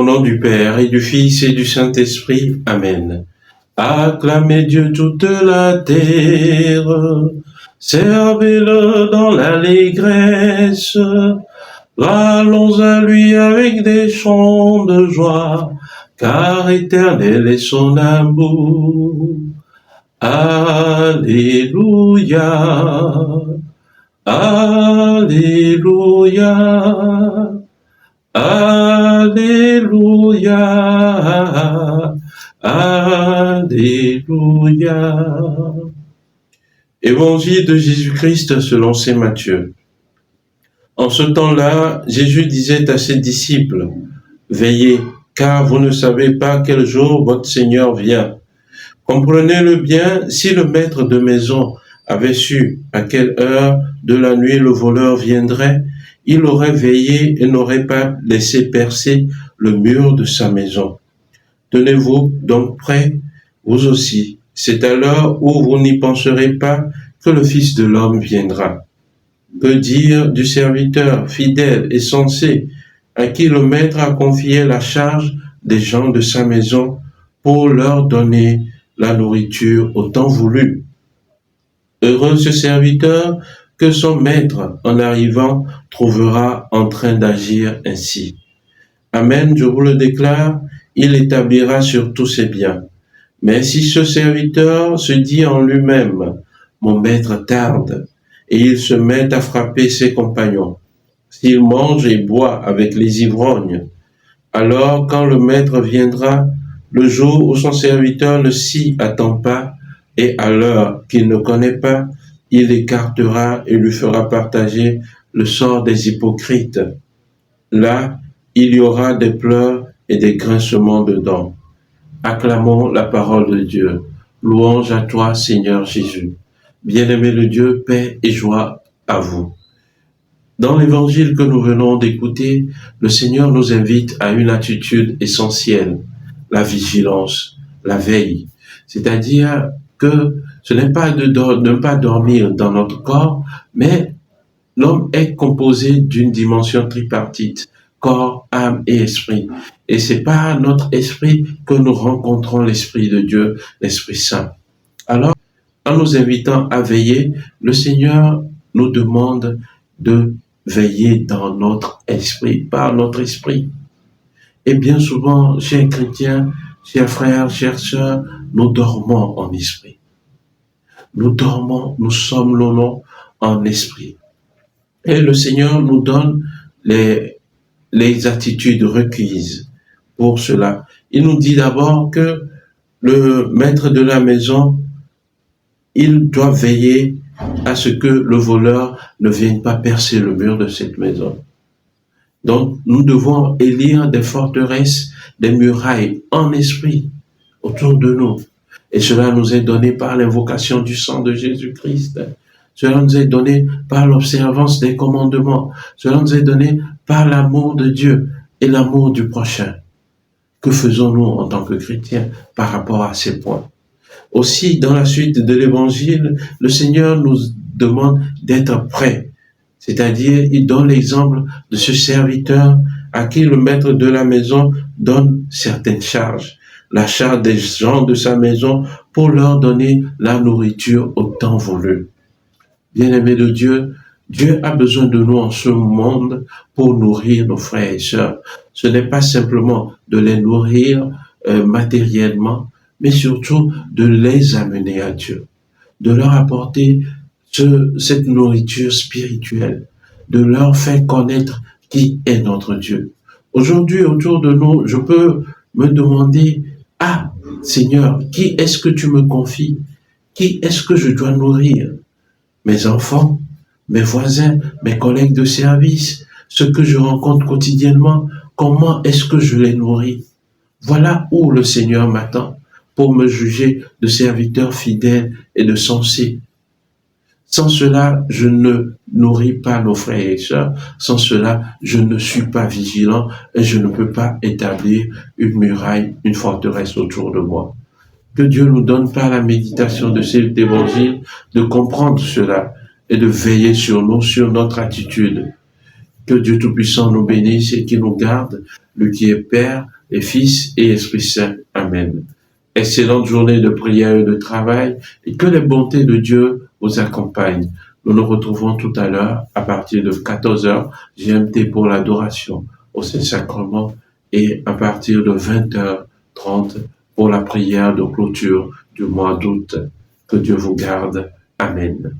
Au nom du Père et du Fils et du Saint-Esprit. Amen. Acclamez Dieu toute la terre, servez-le dans l'allégresse, allons à lui avec des chants de joie, car éternel est son amour. Alléluia, Alléluia, Alléluia, Alléluia. Évangile de Jésus-Christ selon saint Matthieu. En ce temps-là, Jésus disait à ses disciples, « Veillez, car vous ne savez pas quel jour votre Seigneur vient. Comprenez-le bien, si le maître de maison avait su à quelle heure de la nuit le voleur viendrait, il aurait veillé et n'aurait pas laissé percer le mur de sa maison. Tenez-vous donc prêts, vous aussi. C'est à l'heure où vous n'y penserez pas que le Fils de l'homme viendra. Que dire du serviteur fidèle et sensé à qui le maître a confié la charge des gens de sa maison pour leur donner la nourriture au temps voulu? Heureux ce serviteur que son maître, en arrivant, trouvera en train d'agir ainsi. Amen, je vous le déclare, il établira sur tous ses biens. Mais si ce serviteur se dit en lui-même, « Mon maître tarde », et il se met à frapper ses compagnons, s'il mange et boit avec les ivrognes, alors quand le maître viendra, le jour où son serviteur ne s'y attend pas, et à l'heure qu'il ne connaît pas, il écartera et lui fera partager le sort des hypocrites. Là, il y aura des pleurs et des grincements de dents. Acclamons la parole de Dieu. Louange à toi, Seigneur Jésus. Bien-aimé le Dieu, paix et joie à vous. Dans l'évangile que nous venons d'écouter, le Seigneur nous invite à une attitude essentielle, la vigilance, la veille. C'est-à-dire que ce n'est pas de ne pas dormir dans notre corps, mais l'homme est composé d'une dimension tripartite, corps, âme et esprit. Et c'est par notre esprit que nous rencontrons l'Esprit de Dieu, l'Esprit Saint. Alors, en nous invitant à veiller, le Seigneur nous demande de veiller dans notre esprit, par notre esprit. Et bien souvent, chers chrétiens, chers frères, chères sœurs, nous dormons en esprit. Nous dormons, nous somnolons en esprit. Et le Seigneur nous donne les attitudes requises pour cela. Il nous dit d'abord que le maître de la maison, il doit veiller à ce que le voleur ne vienne pas percer le mur de cette maison. Donc, nous devons élire des forteresses, des murailles en esprit autour de nous. Et cela nous est donné par l'invocation du sang de Jésus-Christ. Cela nous est donné par l'observance des commandements. Cela nous est donné par l'amour de Dieu et l'amour du prochain. Que faisons-nous en tant que chrétiens par rapport à ces points? Aussi, dans la suite de l'Évangile, le Seigneur nous demande d'être prêts. C'est-à-dire, il donne l'exemple de ce serviteur à qui le maître de la maison donne certaines charges. La charge des gens de sa maison pour leur donner la nourriture au temps voulu. Bien-aimés de Dieu, Dieu a besoin de nous en ce monde pour nourrir nos frères et sœurs. Ce n'est pas simplement de les nourrir matériellement, mais surtout de les amener à Dieu, de leur apporter cette nourriture spirituelle, de leur faire connaître qui est notre Dieu. Aujourd'hui, autour de nous, je peux me demander, « Ah, Seigneur, qui est-ce que tu me confies? Qui est-ce que je dois nourrir? Mes enfants, mes voisins, mes collègues de service, ceux que je rencontre quotidiennement, comment est-ce que je les nourris? » Voilà où le Seigneur m'attend pour me juger de serviteur fidèle et de sensé. Sans cela, je ne nourris pas nos frères et sœurs. Sans cela, je ne suis pas vigilant et je ne peux pas établir une muraille, une forteresse autour de moi. Que Dieu nous donne par la méditation de cet évangile de comprendre cela et de veiller sur nous, sur notre attitude. Que Dieu Tout-Puissant nous bénisse et qu'il nous garde, lui qui est Père et Fils et Esprit Saint. Amen. Excellente journée de prière et de travail, et que les bontés de Dieu vous accompagnent. Nous nous retrouvons tout à l'heure à partir de 14h, GMT pour l'adoration au Saint-Sacrement, et à partir de 20h30 pour la prière de clôture du mois d'août. Que Dieu vous garde. Amen.